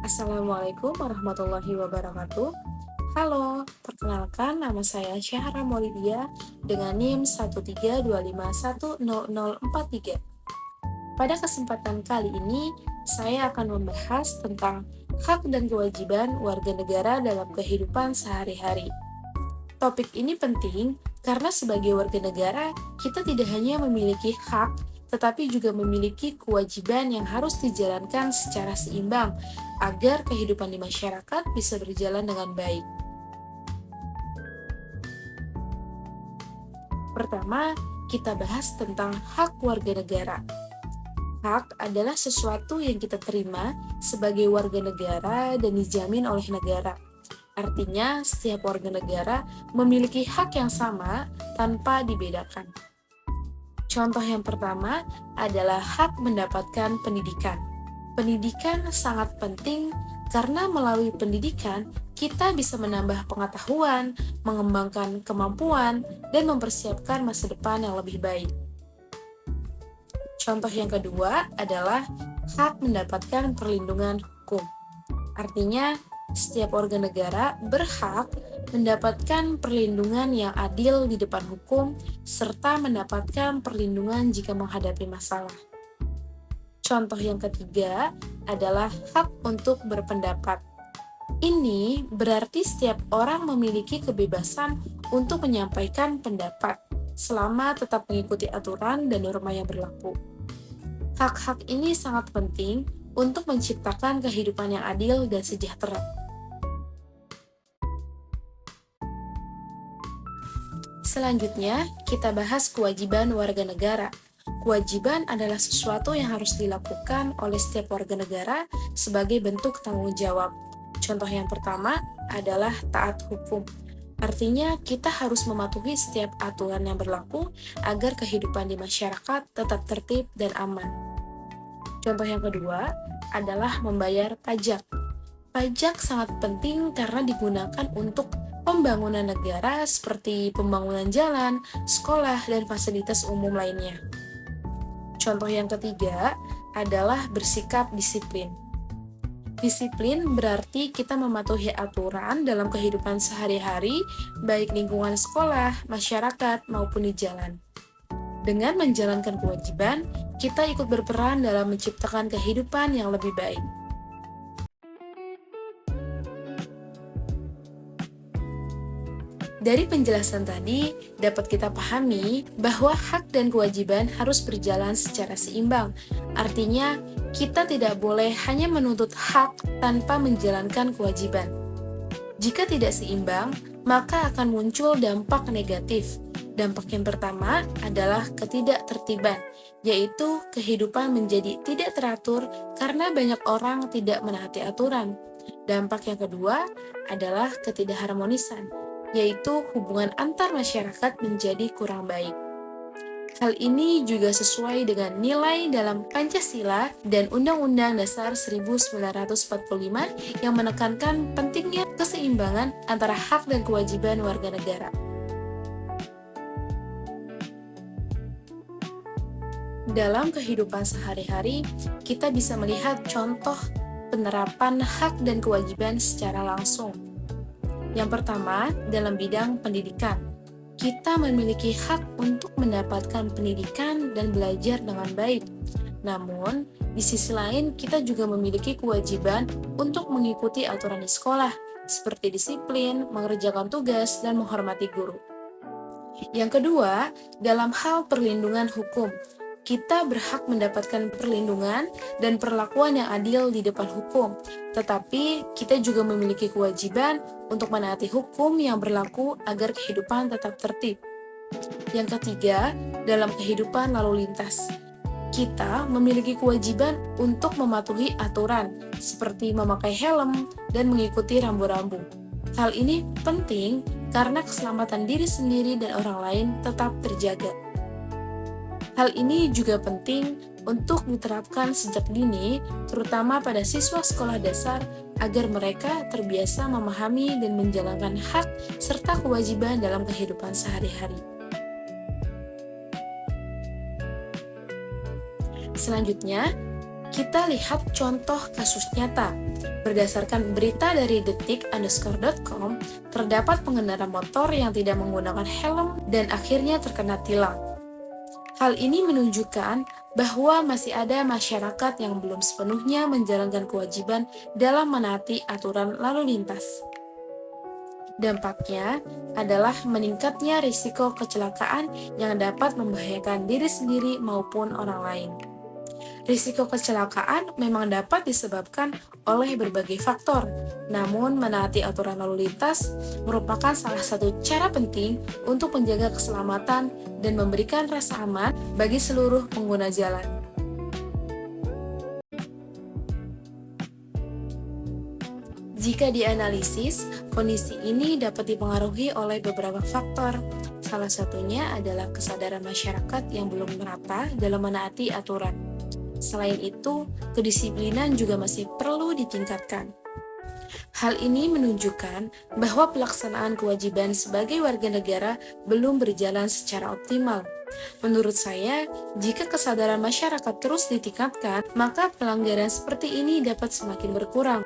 Assalamualaikum warahmatullahi wabarakatuh. Halo, perkenalkan nama saya Syahra Maulidia dengan NIM 132510043. Pada kesempatan kali ini, saya akan membahas tentang hak dan kewajiban warga negara dalam kehidupan sehari-hari. Topik ini penting karena sebagai warga negara, kita tidak hanya memiliki hak, tetapi juga memiliki kewajiban yang harus dijalankan secara seimbang agar kehidupan di masyarakat bisa berjalan dengan baik. Pertama, kita bahas tentang hak warga negara. Hak adalah sesuatu yang kita terima sebagai warga negara dan dijamin oleh negara. Artinya, setiap warga negara memiliki hak yang sama tanpa dibedakan. Contoh yang pertama adalah hak mendapatkan pendidikan. Pendidikan sangat penting karena melalui pendidikan kita bisa menambah pengetahuan, mengembangkan kemampuan, dan mempersiapkan masa depan yang lebih baik. Contoh yang kedua adalah hak mendapatkan perlindungan hukum. Artinya, setiap warga negara berhak mendapatkan perlindungan yang adil di depan hukum serta mendapatkan perlindungan jika menghadapi masalah. Contoh yang ketiga adalah hak untuk berpendapat. Ini berarti setiap orang memiliki kebebasan untuk menyampaikan pendapat selama tetap mengikuti aturan dan norma yang berlaku. Hak-hak ini sangat penting untuk menciptakan kehidupan yang adil dan sejahtera. Selanjutnya, kita bahas kewajiban warga negara. Kewajiban adalah sesuatu yang harus dilakukan oleh setiap warga negara sebagai bentuk tanggung jawab. Contoh yang pertama adalah taat hukum. Artinya, kita harus mematuhi setiap aturan yang berlaku agar kehidupan di masyarakat tetap tertib dan aman. Contoh yang kedua adalah membayar pajak. Pajak sangat penting karena digunakan untuk pembangunan negara seperti pembangunan jalan, sekolah, dan fasilitas umum lainnya. Contoh yang ketiga adalah bersikap disiplin. Disiplin berarti kita mematuhi aturan dalam kehidupan sehari-hari, baik lingkungan sekolah, masyarakat, maupun di jalan. Dengan menjalankan kewajiban, kita ikut berperan dalam menciptakan kehidupan yang lebih baik. Dari penjelasan tadi, dapat kita pahami bahwa hak dan kewajiban harus berjalan secara seimbang. Artinya, kita tidak boleh hanya menuntut hak tanpa menjalankan kewajiban. Jika tidak seimbang, maka akan muncul dampak negatif. Dampak yang pertama adalah ketidaktertiban, yaitu kehidupan menjadi tidak teratur karena banyak orang tidak menaati aturan. Dampak yang kedua adalah ketidakharmonisan, yaitu hubungan antar masyarakat menjadi kurang baik. Hal ini juga sesuai dengan nilai dalam Pancasila dan Undang-Undang Dasar 1945 yang menekankan pentingnya keseimbangan antara hak dan kewajiban warga negara. Dalam kehidupan sehari-hari, kita bisa melihat contoh penerapan hak dan kewajiban secara langsung. Yang pertama, dalam bidang pendidikan. Kita memiliki hak untuk mendapatkan pendidikan dan belajar dengan baik. Namun, di sisi lain kita juga memiliki kewajiban untuk mengikuti aturan di sekolah, seperti disiplin, mengerjakan tugas, dan menghormati guru. Yang kedua, dalam hal perlindungan hukum. Kita berhak mendapatkan perlindungan dan perlakuan yang adil di depan hukum, tetapi kita juga memiliki kewajiban untuk menaati hukum yang berlaku agar kehidupan tetap tertib. Yang ketiga, dalam kehidupan lalu lintas. Kita memiliki kewajiban untuk mematuhi aturan, seperti memakai helm dan mengikuti rambu-rambu. Hal ini penting karena keselamatan diri sendiri dan orang lain tetap terjaga. Hal ini juga penting untuk diterapkan sejak dini, terutama pada siswa sekolah dasar, agar mereka terbiasa memahami dan menjalankan hak serta kewajiban dalam kehidupan sehari-hari. Selanjutnya, Kita lihat contoh kasus nyata. Berdasarkan berita dari detik_.com, terdapat pengendara motor yang tidak menggunakan helm dan akhirnya terkena tilang. Hal ini menunjukkan bahwa masih ada masyarakat yang belum sepenuhnya menjalankan kewajiban dalam menaati aturan lalu lintas. Dampaknya adalah meningkatnya risiko kecelakaan yang dapat membahayakan diri sendiri maupun orang lain. Risiko kecelakaan memang dapat disebabkan oleh berbagai faktor, namun menaati aturan lalu lintas merupakan salah satu cara penting untuk menjaga keselamatan dan memberikan rasa aman bagi seluruh pengguna jalan. Jika dianalisis, kondisi ini dapat dipengaruhi oleh beberapa faktor. Salah satunya adalah kesadaran masyarakat yang belum merata dalam menaati aturan. Selain itu, kedisiplinan juga masih perlu ditingkatkan. Hal ini menunjukkan bahwa pelaksanaan kewajiban sebagai warga negara belum berjalan secara optimal. Menurut saya, jika kesadaran masyarakat terus ditingkatkan, maka pelanggaran seperti ini dapat semakin berkurang.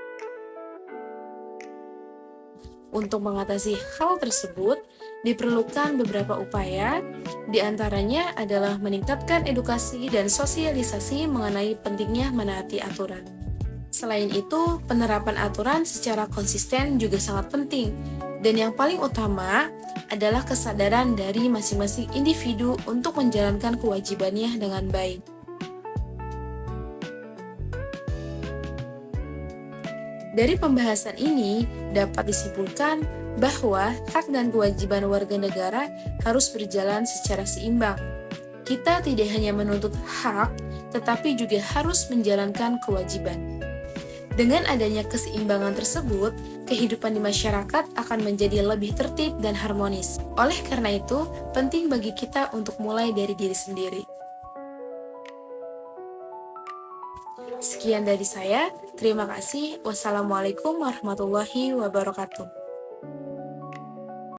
Untuk mengatasi hal tersebut, diperlukan beberapa upaya, di antaranya adalah meningkatkan edukasi dan sosialisasi mengenai pentingnya menaati aturan. Selain itu, penerapan aturan secara konsisten juga sangat penting, dan yang paling utama adalah kesadaran dari masing-masing individu untuk menjalankan kewajibannya dengan baik. Dari pembahasan ini, dapat disimpulkan bahwa hak dan kewajiban warga negara harus berjalan secara seimbang. Kita tidak hanya menuntut hak, tetapi juga harus menjalankan kewajiban. Dengan adanya keseimbangan tersebut, kehidupan di masyarakat akan menjadi lebih tertib dan harmonis. Oleh karena itu, penting bagi kita untuk mulai dari diri sendiri. Sekian dari saya, terima kasih. Wassalamualaikum warahmatullahi wabarakatuh.